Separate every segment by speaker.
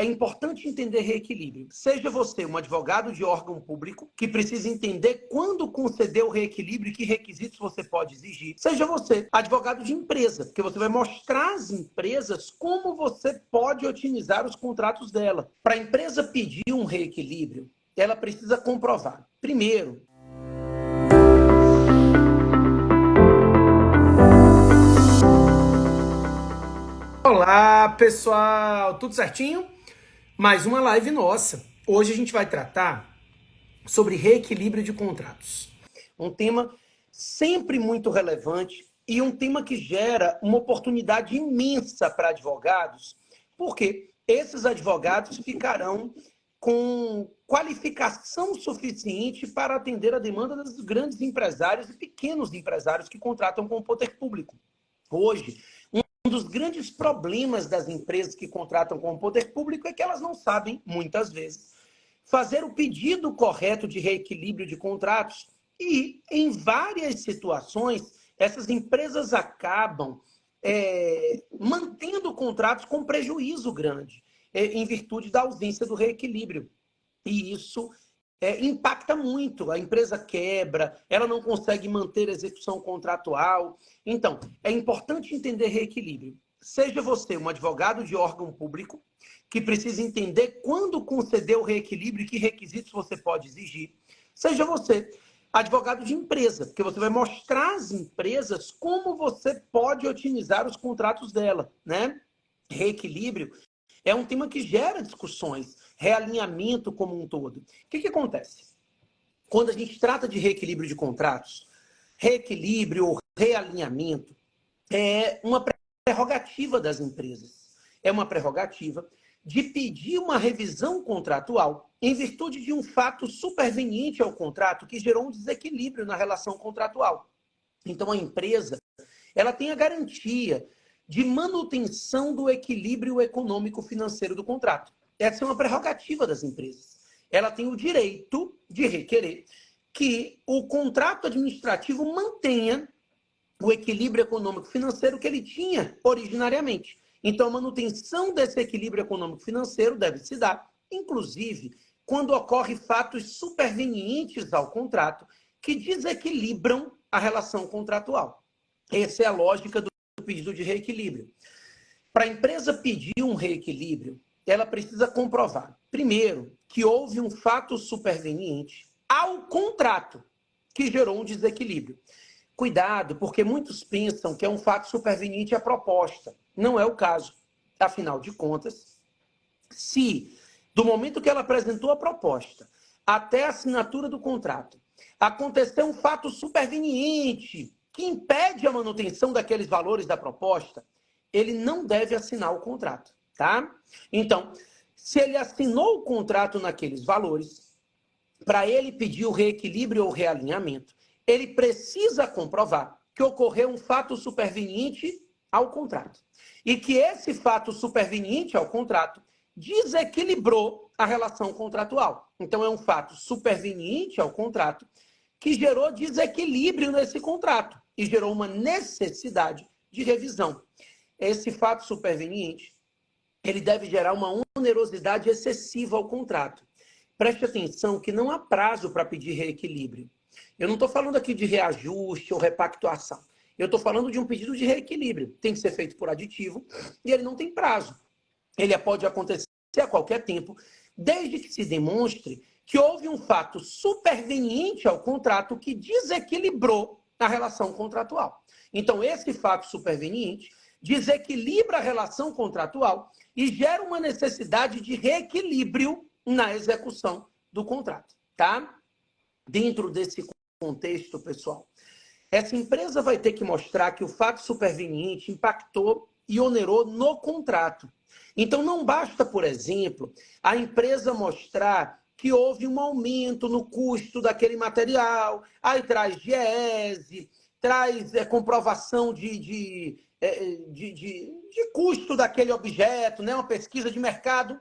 Speaker 1: é importante entender reequilíbrio. Seja você um advogado de órgão público que precisa entender quando conceder o reequilíbrio e que requisitos você pode exigir. Seja você advogado de empresa, porque você vai mostrar às empresas como você pode otimizar os contratos dela. Para a empresa pedir um reequilíbrio, ela precisa comprovar. Primeiro, olá, pessoal! Tudo certinho? Mais uma live nossa. Hoje a gente vai tratar sobre reequilíbrio de contratos. Um tema sempre muito relevante e um tema que gera uma oportunidade imensa para advogados, porque esses advogados ficarão com qualificação suficiente para atender a demanda dos grandes empresários e pequenos empresários que contratam com o poder público. Hoje, um dos grandes problemas das empresas que contratam com o poder público é que elas não sabem, muitas vezes, fazer o pedido correto de reequilíbrio de contratos. E, em várias situações, essas empresas acabam mantendo contratos com prejuízo grande, em virtude da ausência do reequilíbrio. E isso impacta muito. A empresa quebra, ela não consegue manter a execução contratual. Então, é importante entender reequilíbrio. Seja você um advogado de órgão público que precisa entender quando conceder o reequilíbrio e que requisitos você pode exigir. Seja você advogado de empresa, porque você vai mostrar às empresas como você pode otimizar os contratos dela, né? Reequilíbrio é um tema que gera discussões, realinhamento como um todo. O que acontece? Quando a gente trata de reequilíbrio de contratos, reequilíbrio ou realinhamento é uma prerrogativa das empresas. É uma prerrogativa de pedir uma revisão contratual em virtude de um fato superveniente ao contrato que gerou um desequilíbrio na relação contratual. Então, a empresa ela tem a garantia de manutenção do equilíbrio econômico-financeiro do contrato. Essa é uma prerrogativa das empresas. Ela tem o direito de requerer que o contrato administrativo mantenha o equilíbrio econômico-financeiro que ele tinha originariamente. Então, a manutenção desse equilíbrio econômico-financeiro deve se dar, inclusive, quando ocorrem fatos supervenientes ao contrato que desequilibram a relação contratual. Essa é a lógica do pedido de reequilíbrio. Para a empresa pedir um reequilíbrio, ela precisa comprovar, primeiro, que houve um fato superveniente ao contrato que gerou um desequilíbrio. Cuidado, porque muitos pensam que é um fato superveniente à proposta. Não é o caso. Afinal de contas, se do momento que ela apresentou a proposta até a assinatura do contrato aconteceu um fato superveniente que impede a manutenção daqueles valores da proposta, ele não deve assinar o contrato, tá? Então, se ele assinou o contrato naqueles valores, para ele pedir o reequilíbrio ou realinhamento, ele precisa comprovar que ocorreu um fato superveniente ao contrato. E que esse fato superveniente ao contrato desequilibrou a relação contratual. Então, é um fato superveniente ao contrato que gerou desequilíbrio nesse contrato e gerou uma necessidade de revisão. Esse fato superveniente, ele deve gerar uma onerosidade excessiva ao contrato. Preste atenção que não há prazo para pedir reequilíbrio. Eu não estou falando aqui de reajuste ou repactuação. Eu estou falando de um pedido de reequilíbrio. Tem que ser feito por aditivo e ele não tem prazo. Ele pode acontecer a qualquer tempo, desde que se demonstre que houve um fato superveniente ao contrato que desequilibrou a relação contratual. Então, esse fato superveniente desequilibra a relação contratual e gera uma necessidade de reequilíbrio na execução do contrato, tá? Dentro desse contexto, pessoal, essa empresa vai ter que mostrar que o fato superveniente impactou e onerou no contrato. Então, não basta, por exemplo, a empresa mostrar que houve um aumento no custo daquele material, aí traz GES, traz comprovação de custo daquele objeto, né? Uma pesquisa de mercado.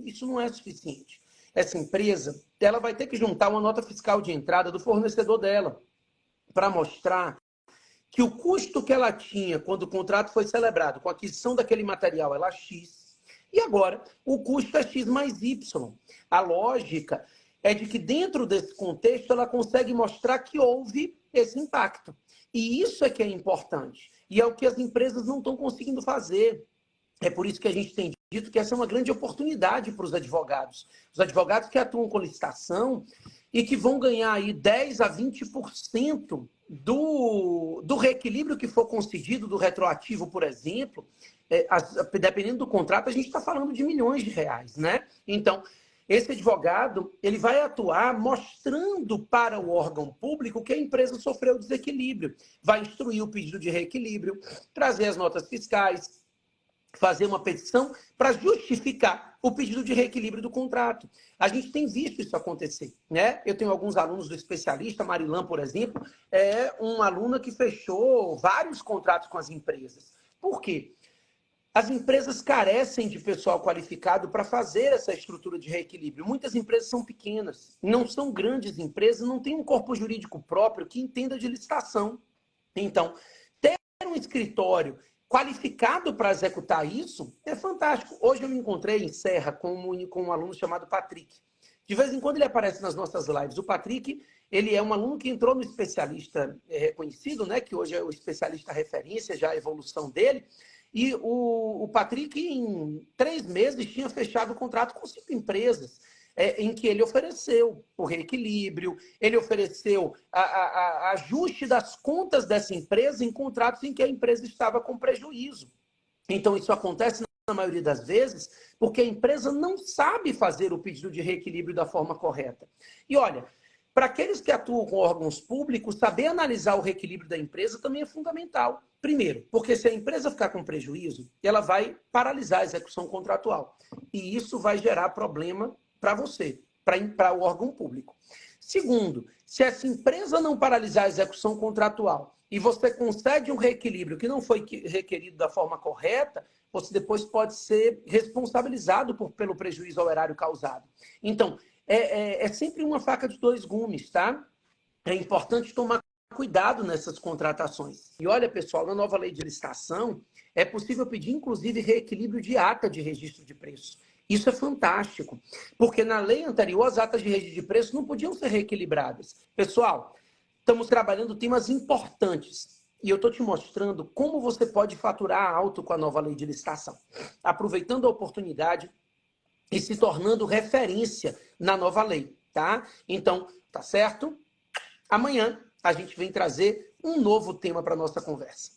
Speaker 1: Isso não é suficiente. Essa empresa ela vai ter que juntar uma nota fiscal de entrada do fornecedor dela para mostrar que o custo que ela tinha quando o contrato foi celebrado com a aquisição daquele material era X, E agora, o custo é X mais Y. A lógica é de que dentro desse contexto ela consegue mostrar que houve esse impacto. E isso é que é importante. E é o que as empresas não estão conseguindo fazer. É por isso que a gente tem dito que essa é uma grande oportunidade para os advogados. Os advogados que atuam com licitação e que vão ganhar aí 10 a 20% do reequilíbrio que for concedido, do retroativo, por exemplo, dependendo do contrato, a gente está falando de milhões de reais, né? Então, esse advogado, ele vai atuar mostrando para o órgão público que a empresa sofreu desequilíbrio. Vai instruir o pedido de reequilíbrio, trazer as notas fiscais, fazer uma petição para justificar o pedido de reequilíbrio do contrato. A gente tem visto isso acontecer, né? Eu tenho alguns alunos do especialista, Marilã, por exemplo, é uma aluna que fechou vários contratos com as empresas. Por quê? As empresas carecem de pessoal qualificado para fazer essa estrutura de reequilíbrio. Muitas empresas são pequenas, não são grandes empresas, não têm um corpo jurídico próprio que entenda de licitação. Então, ter um escritório qualificado para executar isso é fantástico. Hoje eu me encontrei em Serra com um aluno chamado Patrick. De vez em quando ele aparece nas nossas lives. O Patrick, ele é um aluno que entrou no especialista reconhecido, né, que hoje é o especialista referência, já a evolução dele. E o Patrick, em 3 meses, tinha fechado o contrato com 5 empresas, em que ele ofereceu o reequilíbrio, ele ofereceu ajuste das contas dessa empresa em contratos em que a empresa estava com prejuízo. Então, isso acontece, na maioria das vezes, porque a empresa não sabe fazer o pedido de reequilíbrio da forma correta. E olha, para aqueles que atuam com órgãos públicos, saber analisar o reequilíbrio da empresa também é fundamental. Primeiro, porque se a empresa ficar com prejuízo, ela vai paralisar a execução contratual. E isso vai gerar problema para você, para o órgão público. Segundo, se essa empresa não paralisar a execução contratual e você concede um reequilíbrio que não foi requerido da forma correta, você depois pode ser responsabilizado pelo prejuízo ao erário causado. Então, é sempre uma faca de 2 gumes, tá? É importante tomar cuidado nessas contratações. E olha, pessoal, na nova lei de licitação, é possível pedir, inclusive, reequilíbrio de ata de registro de preço. Isso é fantástico, porque na lei anterior, as atas de registro de preço não podiam ser reequilibradas. Pessoal, estamos trabalhando temas importantes. E eu estou te mostrando como você pode faturar alto com a nova lei de licitação. Aproveitando a oportunidade e se tornando referência na nova lei, tá? Então, tá certo? Amanhã a gente vem trazer um novo tema para a nossa conversa.